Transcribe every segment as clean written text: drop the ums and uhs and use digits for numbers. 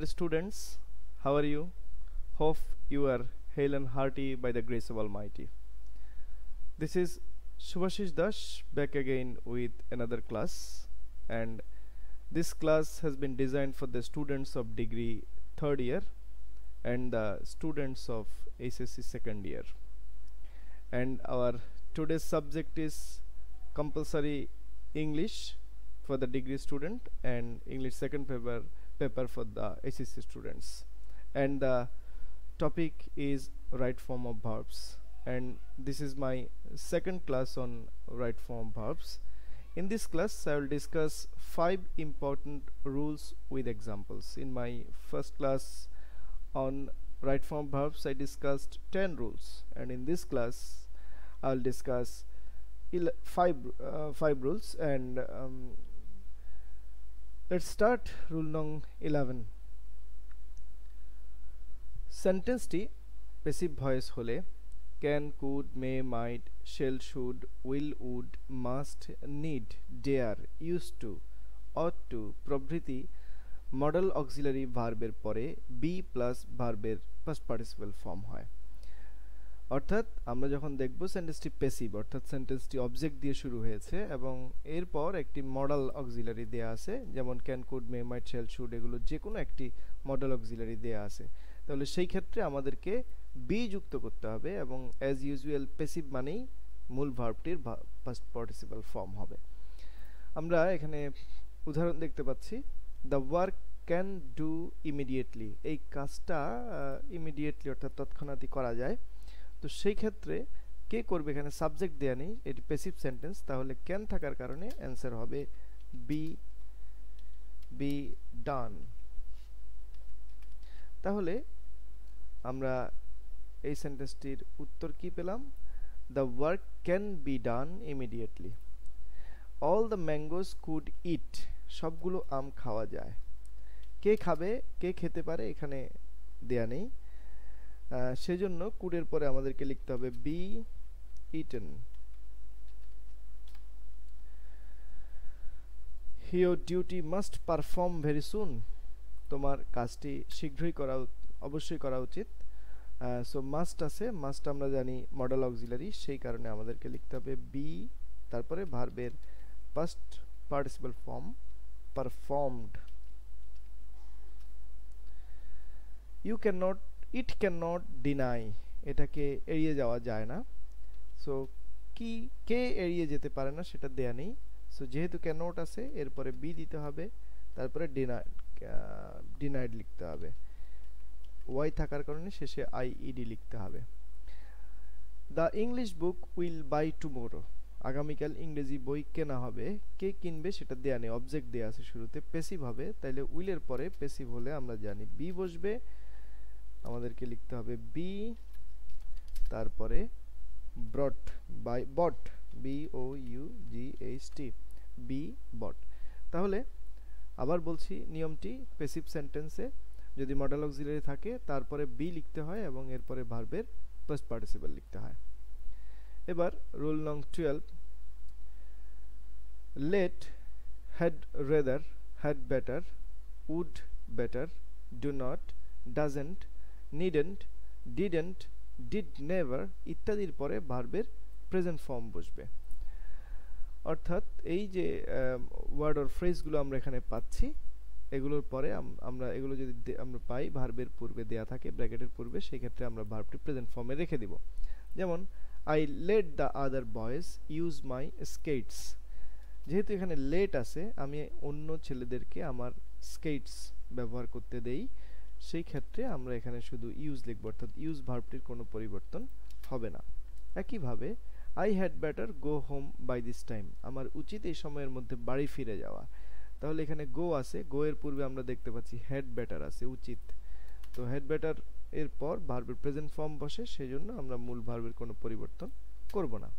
dear students, how are you? Hope you are hale and hearty by the grace of Almighty. This is Shubhashish Dash back again with another class, and this class has been designed for the students of degree third year and the students of SSC second year. And our today's subject is compulsory English for the degree student and English second paper for the SSC students, and the topic is right form of verbs, and this is my second class on right form verbs. In this class I will discuss 5 important rules with examples. In my first class on right form verbs I discussed 10 rules, and in this class I'll discuss 5 rules, and let's start rule nung 11. সেন্টেন্সটি passive voice হলে can, could, may, might, shall, should, will, would, must, need, dare, use to, ought to প্রভৃতি modal auxiliary ভার্বের পরে be plus ভার্বের past participle form হয়। অর্থাৎ আমরা যখন দেখব সেন্টেন্সটি প্যাসিভ, অর্থাৎ সেন্টেন্সটি অবজেক্ট দিয়ে শুরু হয়েছে এবং এরপর একটি মডেল অক্সিলারি দেয়া আছে, যেমন can, could, may, might, shall, should, এগুলো যে কোনো একটি মডেল অক্সিলারি দেয়া আছে। তাহলে সেই ক্ষেত্রে আমাদেরকে বি যুক্ত করতে হবে এবং অ্যাজ ইউজুয়াল প্যাসিভ মানেই মূল ভার্বটির পাস্ট পার্টিসিপল ফর্ম হবে। আমরা এখানে উদাহরণ দেখতে পাচ্ছি, the work can do immediately, এই কাজটা ইমিডিয়েটলি অর্থাৎ তৎক্ষণাৎই করা যায়। তো সেই ক্ষেত্রে কে করবে, এখানে সাবজেক্ট দেয়া নেই, এটি প্যাসিভ সেন্টেন্স, তাহলে ক্যান থাকার কারণে অ্যান্সার হবে বি ডান। তাহলে আমরা এই সেন্টেন্সটির উত্তর কি পেলাম? The work can be done immediately. All the mangoes could eat, সবগুলো আম খাওয়া যায়। কে খাবে, কে খেতে পারে, এখানে দেয়া নেই, সেজন্য কুডের পরে আমাদেরকে লিখতে হবে B eaten. Your duty must perform very soon, তোমার কাজটি শীঘ্রই অবশ্যই করা উচিত। সো মাস্ট আছে, মাস্ট আমরা জানি মডেল অক্সিলারি, সেই কারণে আমাদেরকে লিখতে হবে বি, তারপরে ভার্বের past participle form performed. It can not deny, এটাকে এড়িয়ে যাওয়া যায় না। সো কে এড়িয়ে যেতে পারে না সেটা দেয়া নেই, সো যেহেতু ক্যান নট আছে এরপরে বি দিতে হবে, তারপরে ডিনাইড লিখতে হবে, ওয়াই থাকার কারণে শেষে আইইডি লিখতে হবে। The English book will buy tomorrow, আগামীকাল ইংরেজি বই কেনা হবে। কে কিনবে সেটা দেয়া নেই, অবজেক্ট দেয়া আছে শুরুতে, প্যাসিভ হবে, তাইলে উইলের পরে প্যাসিভ হলে আমরা জানি বি বসবে, আমাদেরকে লিখতে হবে বি, তারপরে brought by bought, BOUGHT, be bought. তাহলে আবার বলছি নিয়মটি, প্যাসিভ সেন্টেন্সে যদি মডেল অক্সিলারি থাকে তারপরে বি লিখতে হয় এবং এরপরে ভার্বের পাস্ট পার্টিসিপল লিখতে হয়। এবার রুল নং 12, let, had rather, had better, would better, do not, doesn't, needn't, didn't, did never ইত্যাদির পরে ভার্বের প্রেজেন্ট ফর্ম বসবে। অর্থাৎ এই যে ওয়ার্ড অর ফ্রেজগুলো আমরা এখানে পাচ্ছি, এগুলোর পরে আমরা এগুলো যদি আমরা পাই ভার্বের পূর্বে দেয়া থাকে ব্র্যাকেটের পূর্বে, সেই ক্ষেত্রে আমরা ভার্বটি প্রেজেন্ট ফর্মে রেখে দিব। যেমন I let the other boys use my skates, যেহেতু এখানে লেট আছে আমি অন্য ছেলেদেরকে আমার স্কেটস ব্যবহার করতে দেই, সেই ক্ষেত্রে আমরা এখানে শুধু ইউজ লিখব, অর্থাৎ ইউজ ভার্বটির কোনো পরিবর্তন হবে না। একইভাবে I had better go home by this time, আমার উচিত এই সময়ের মধ্যে বাড়ি ফিরে যাওয়া। তাহলে এখানে গো আছে, গো এর পূর্বে আমরা দেখতে পাচ্ছি হ্যাড বেটার আছে, উচিত, তো হ্যাড বেটার এর পর ভার্বের প্রেজেন্ট ফর্ম বসে, সেই জন্য আমরা মূল ভার্বের কোনো পরিবর্তন করব না।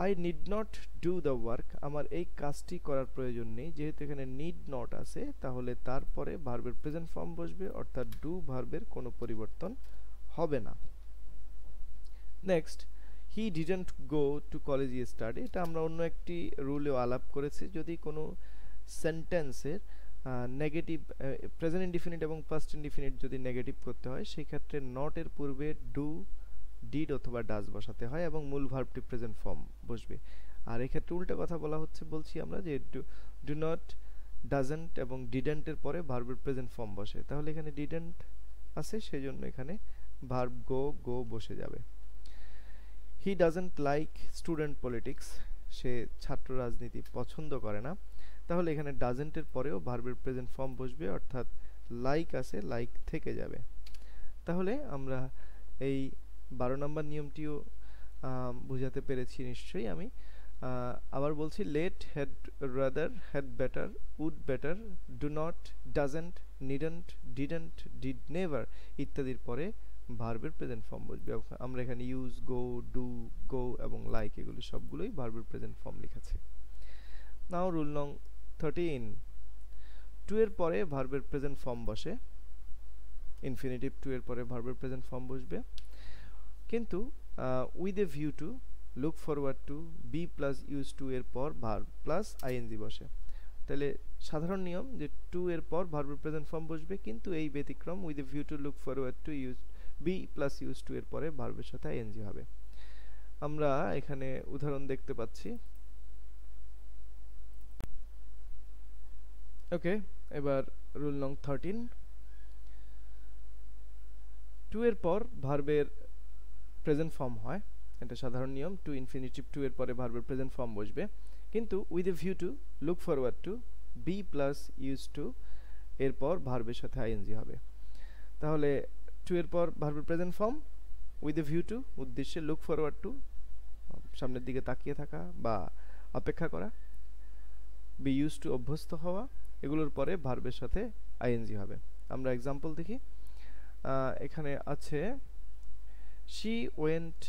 I need not do the work, আমার এই কাজটি করার প্রয়োজন নেই, যেহেতু এখানে নিড নট আছে তাহলে তারপরে ভার্বের প্রেজেন্ট ফর্ম বসবে, অর্থাৎ ডু ভার্বের কোনো পরিবর্তন হবে না। Next, he didn't go to college yesterday, এটা আমরা অন্য একটি রুলেও আলাপ করেছি। যদি কোনো সেন্টেন্সের নেগেটিভ প্রেজেন্ট ইনডিফিনিট এবং পাস্ট ইনডিফিনিট যদি নেগেটিভ করতে হয় সেই ক্ষেত্রে নট এর পূর্বে ডু ডিড অথবা ডাজ বসাতে হয় এবং মূল ভার্বটি প্রেজেন্ট ফর্ম বসবে। আর এই ক্ষেত্রে উল্টো কথা বলা হচ্ছে, বলছি আমরা যে ডু নট, ডাজন্ট এবং ডিডন্ট এর পরে ভার্বের প্রেজেন্ট ফর্ম বসে, তাহলে এখানে ডিডন্ট আছে সেজন্য এখানে ভার্ব গো বসে যাবে। He doesn't like student politics, সে ছাত্র রাজনীতি পছন্দ করে না, তাহলে এখানে ডাজন্টের পরেও ভার্বের প্রেজেন্ট ফর্ম বসবে, অর্থাৎ লাইক আছে লাইক থেকে যাবে। তাহলে আমরা এই 12 নম্বর নিয়মটিও বুঝাতে পেরেছি নিশ্চয়ই। আমি আবার বলছি, let, had, rather, had better, would better, do not, doesn't, needn't, didn't, did never ইত্যাদির পরে ভার্বের প্রেজেন্ট ফর্ম বসবে। আমরা এখানে ইউজ, গো, ডু, গো এবং লাইক এগুলো সবগুলোই ভার্বের প্রেজেন্ট ফর্ম লিখেছি। নাও রুল নং 13, টু এর পরে ভার্বের প্রেজেন্ট ফর্ম বসে, ইনফিনিটিভ টু এর পরে ভার্বের প্রেজেন্ট ফর্ম বসবে, কিন্তু with a view to, look forward to, be plus use to এর পর ভার্ব প্লাস আইএনজি বসে। তাহলে সাধারণ নিয়ম যে টু এর পর ভার্বের প্রেজেন্ট ফর্ম বসবে, কিন্তু এই ব্যতিক্রম with a view to, look forward to, use, be plus use to এর পরে ভার্বের সাথে আইএনজি হবে। আমরা এখানে উদাহরণ দেখতে পাচ্ছি। ওকে, এবার রুল নং 13, টু এর পর ভার্বের প্রেজেন্ট ফর্ম হয়, এটা সাধারণ নিয়ম। টু ইনফিনিটিভ টু এর পরে ভার্বের প্রেজেন্ট ফর্ম বসবে, কিন্তু with a view to, look forward to, be plus use to এরপর ভার্বের সাথে আইএনজি হবে। তাহলে টু এর পর ভার্বের present form, with a view two উদ্দেশ্যে, লুক ফরওয়ার্ড টু সামনের দিকে তাকিয়ে থাকা বা অপেক্ষা করা, বি ইউজ টু অভ্যস্ত হওয়া, এগুলোর পরে ভার্বের সাথে আইএনজি হবে। আমরা এক্সাম্পল দেখি। এখানে আছে she went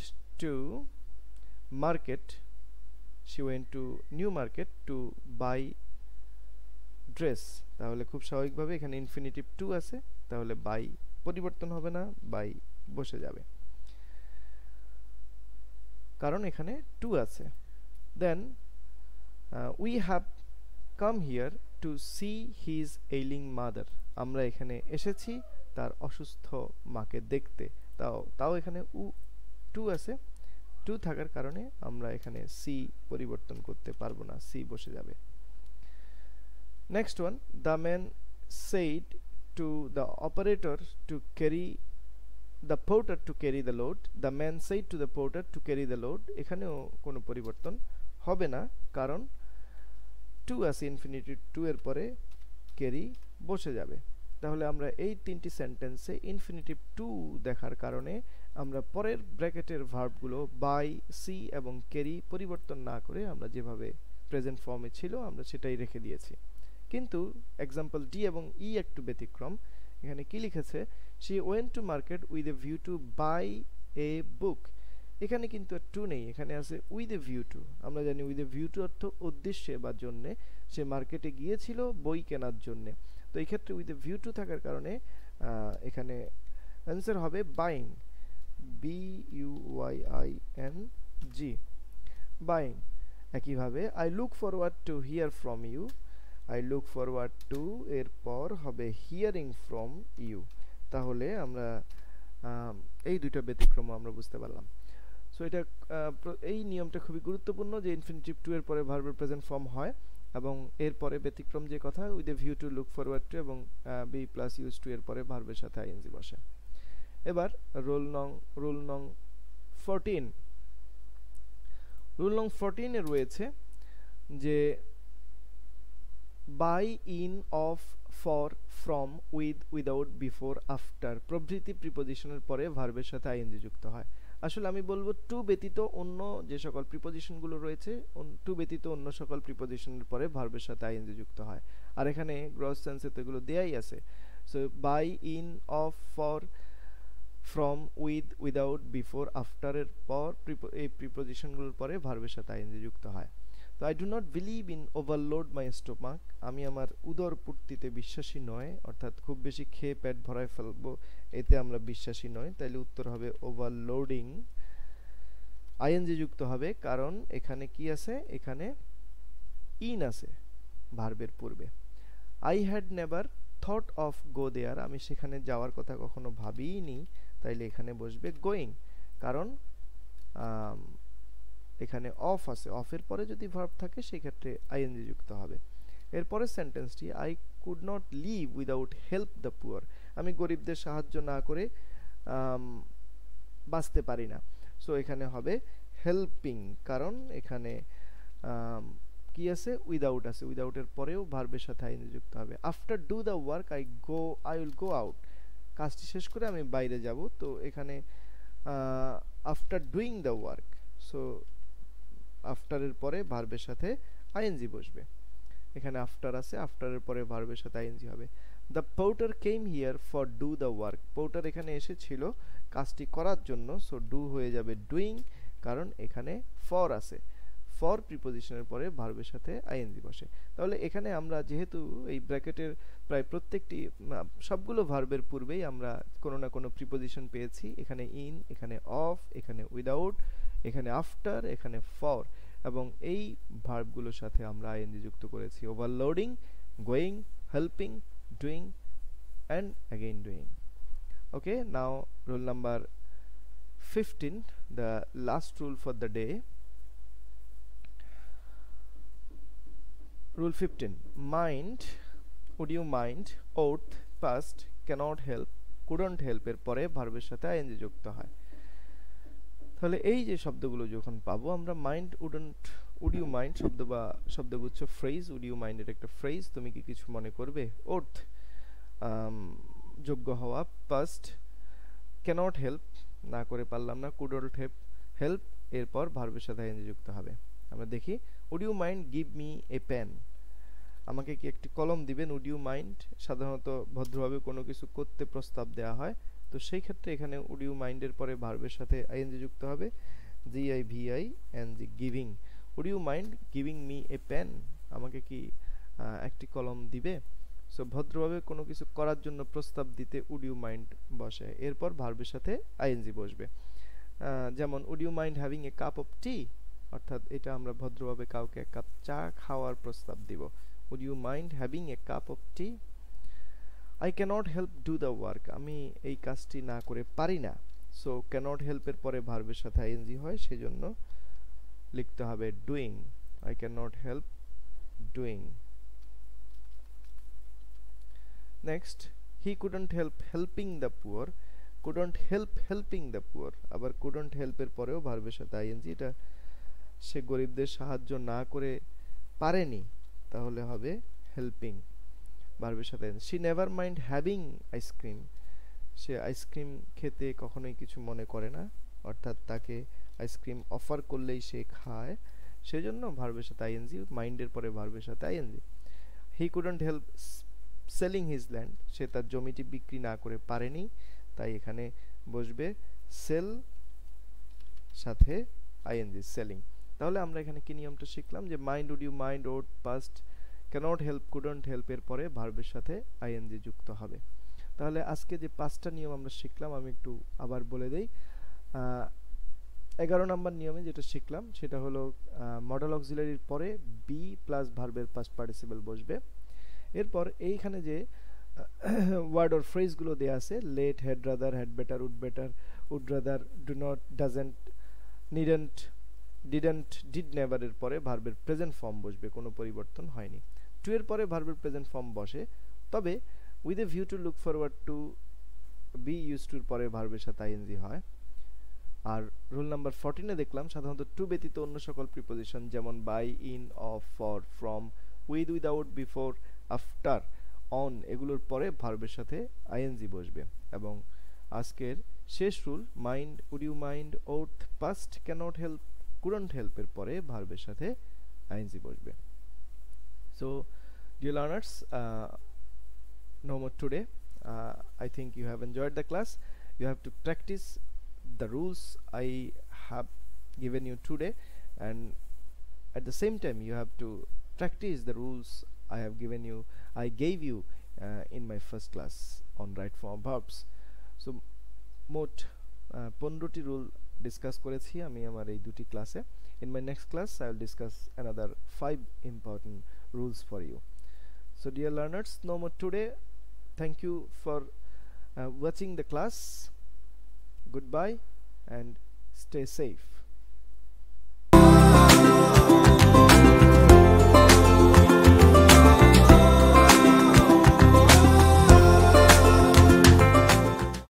to market, she went to new market to buy dress, তাহলে খুব স্বাভাবিকভাবে এখানে ইনফিনিটিভ টু আছে, তাহলে বাই পরিবর্তন হবে না, বাই বসে যাবে, কারণ এখানে টু আছে। দেন we have come here to see his ailing mother, আমরা এখানে এসেছি তার অসুস্থ মাকে দেখতে, তাও এখানে টু আছে, টু থাকার কারণে আমরা এখানে সি পরিবর্তন করতে পারবো না, সি বসে যাবে। Next one, the man said to the operator to carry the porter to carry the load, the man said to the porter to carry the load, এখানেও কোনো পরিবর্তন হবে না, কারণ টু আছে ইনফিনিটিভ টু এর পরে ক্যারি বসে যাবে। তাহলে আমরা এই তিনটি সেন্টেন্সে ইনফিনিটিভ টু দেখার কারণে আমরা পরের ব্র্যাকেটের ভার্বগুলো বাই, সি এবং ক্যারি পরিবর্তন না করে আমরা যেভাবে প্রেজেন্ট ফর্মে ছিল আমরা সেটাই রেখে দিয়েছি। কিন্তু এক্সাম্পল ডি এবং ই একটু ব্যতিক্রম। এখানে কি লিখেছে, she went to market with a view to buy a book, এখানে কিন্তু টু নেই, এখানে আছে উইথ এ ভিউ টু। আমরা জানি উইথ এ ভিউ টু অর্থ উদ্দেশ্যে বা জন্যে, সে মার্কেটে গিয়েছিল বই কেনার জন্যে, তো এই ক্ষেত্রে উইথ এ ভিউ টু থাকার কারণে এখানে অ্যান্সার হবে buying, B U Y I N G, buying. একইভাবে I look forward to hear from you, I look forward to এরপর হবে হিয়ারিং ফ্রম ইউ। তাহলে আমরা এই দুইটা ব্যতিক্রম আমরা বুঝতে পারলাম। সো এটা এই নিয়মটা খুবই গুরুত্বপূর্ণ যে ইনফিনিটিভ টু এর পরে ভার্বের প্রেজেন্ট ফর্ম হয়, এবং এরপরে ব্যতিক্রম যে কথা with a view to, look forward two এবং বি প্লাস ইউজ টু এর পরে ভার্বের সাথে আইএনজি বসে। এবার রুল নং 14, রুল নং 14 এ রয়েছে যে by, in, of, for, from, with, without, before, after প্রভৃতি প্রিপোজিশনের পরে ভার্বের সাথে আইএনজি যুক্ত হয়। আসলে আমি বলবো টু ব্যতীত অন্য যে সকল প্রিপোজিশনগুলো রয়েছে, টু ব্যতীত অন্য সকল প্রিপোজিশনের পরে ভার্বের সাথে আইএনজি যুক্ত হয়। আর এখানে গ্রস সেন্সে তো এগুলো দেয়াই আছে। So by, in, of, for, from, with, without, before, আফটারের পর এই প্রিপোজিশনগুলোর পরে ভার্বের সাথে আইএনজি যুক্ত হয়। তো I do not believe in overload my stomach, আমি আমার উদর পূর্তিতে বিশ্বাসী নয়, অর্থাৎ খুব বেশি খেয়ে পেট ভরায় ফেলবো এতে আমরা বিশ্বাসী নয়। তাইলে উত্তর হবে ওভারলোডিং, আইএনজি যুক্ত হবে, কারণ এখানে কি আছে, এখানে ইন আছে ভার্বের পূর্বে। I had never thought of go there, আমি সেখানে যাওয়ার কথা কখনো ভাবিনি, তাইলে এখানে বসবে গোয়িং, কারণ এখানে অফ আছে, অফের পরে যদি ভার্ব থাকে সেক্ষেত্রে আইএনজি যুক্ত হবে। এরপরের সেন্টেন্সটি, I could not live without help the poor, আমি গরিবদের সাহায্য না করে বাঁচতে পারি না। সো এখানে হবে হেল্পিং, কারণ এখানে কি আছে, উইদাউট আছে, উইদাউটের পরেও ভার্বের সাথে আইএনজি যুক্ত হবে। After do the work I will go out, কাজটি শেষ করে আমি বাইরে যাব, তো এখানে after doing the work, so আফটারের পরে ভার্বের সাথে আইএনজি বসবে। এখানে আফটার আছে, আফটারের পরে ভার্বের সাথে আইএনজি হবে। The porter came here for do the work, porter এখানে এসেছিল কাজটি করার জন্য, সো ডু হয়ে যাবে ডুইং, কারণ এখানে ফর আছে, ফর প্রিপোজিশনের পরে ভার্বের সাথে আইএনজি বসে। তাহলে এখানে আমরা যেহেতু এই ব্র্যাকেটের প্রায় প্রত্যেকটি সবগুলো ভার্বের পূর্বেই আমরা কোনো না কোনো প্রিপোজিশন পেয়েছি, এখানে ইন, এখানে অফ, এখানে উইদাউট, এখানে আফটার, এখানে ফর, এবং এই ভার্বগুলোর সাথে আমরা আইএনজি যুক্ত করেছি, overloading, going, helping, doing and again doing. Okay, now rule number 15, the last rule for the day. Rule 15, mind, would you mind, ought, past, cannot help, couldn't help এর পরে ভার্বের সাথে আইএনজি যুক্ত হয়। তাহলে এই যে শব্দগুলো যখন পাবো আমরা, mind, wouldn't, would you mind শব্দ বা শব্দগুচ্ছ ফ্রেজ, উড ইউ মাইন্ডের একটা ফ্রেজ, তুমি কি কিছু মনে করবে, ওর্থ যোগ্য হওয়া, পাস্ট, ক্যানট হেল্প না করে পারলাম না, কুডন্ট হেল্প এরপর ভার্বের সাথে আইএনজি যুক্ত হবে। আমরা দেখি, would you mind give me a pen, আমাকে কি একটি কলম দিবেন, উড ইউ মাইন্ড সাধারণত ভদ্রভাবে কোনো কিছু করতে প্রস্তাব দেওয়া হয়, তো সেই ক্ষেত্রে এখানে উড ইউ মাইন্ডের পরে ভার্বের সাথে আইএনজি যুক্ত হবে, GIVING, giving, would you mind giving me a pen, আমাকে কি একটি কলম দিবে। সো ভদ্রভাবে কোনো কিছু করার জন্য প্রস্তাব দিতে উড ইউ মাইন্ড বসে, এরপর ভার্বের সাথে আইএনজি বসবে। যেমন would you mind having a cup of tea, অর্থাৎ এটা আমরা ভদ্রভাবে কাউকে এক কাপ চা খাওয়ার প্রস্তাব দিব, would you mind having a cup of T. I cannot help do the work, আমি এই কাজটি না করে পারি না, সো ক্যানট হেল্পের পরে ভার্বের সাথে আইএনজি হয়, সেজন্য লিখতে হবে doing, I cannot help doing. Next, he couldn't help helping the poor, couldn't help helping the poor, আবার কুডন্ট হেল্পের পরেও ভার্বের সাথে আইএনজি, এটা সে গরিবদের সাহায্য না করে পারেনি, তাহলে হবে হেল্পিং, ভার্বের সাথে। She never mind having ice cream, say ice cream খেতে কখনোই কিছু মনে করে না, অর্থাৎ তাকে আইসক্রিম অফার করলেই সে খায়, সেজন্য ভার্বের সাথে আইএনজি, মাইন্ডের পরে ভার্বের সাথে ING. He couldn't help selling his land, সে তার জমিটি বিক্রি না করে পারেনি, তাই এখানে বসবে সেল সাথে আইএনজি, সেলিং। তাহলে আমরা এখানে কি নিয়মটা শিখলাম, যে mind, would you mind, would, past, cannot help, couldn't help এর পরে ভার্বের সাথে আইএনজি যুক্ত হবে। তাহলে আজকে যে 5টা নিয়ম আমরা শিখলাম আমি একটু আবার বলে দেই। 11 নম্বর নিয়মে যেটা শিখলাম সেটা হলো মডেল অক্সিলারির পরে বি প্লাস ভার্বের পাস্ট পার্টিসিপল বসবে। এরপর এইখানে যে ওয়ার্ড অর ফ্রেজগুলো দেয়া আছে, let, had rather, had better, would rather, do not, doesn't, needn't, didn't, did never এর পরে ভার্বের প্রেজেন্ট ফর্ম বসবে, কোনো পরিবর্তন হয়নি। টু এর পরে ভার্বের প্রেজেন্ট ফর্ম বসে, তবে with a view to look forward to, be use টুর পরে ভার্বের সাথে আইএনজি হয়। আর রুল নাম্বার 14 এ দেখলাম সাধারণত টু ব্যতীত অন্য সকল প্রিপোজিশন যেমন by, in, of, for, from, with, without, before, after, on এগুলোর পরে ভার্বের সাথে আইএনজি বসবে। এবং আজকের শেষ rule, mind, would you mind, ought, past, cannot help, couldn't help এর পরে ভার্বের সাথে আইএনজি বসবে। So dear learners, no more today. I think you have enjoyed the class. You have to practice the rules I have given you today, and at the same time you have to practice the rules I gave you in my first class on right form verbs. So মোট 15টি rule discuss করেছি আমি আমার এই দুটি ক্লাসে। In my next class I will discuss another 5 important rules for you. So dear learners, no more today. Thank you for watching the class. Goodbye and stay safe.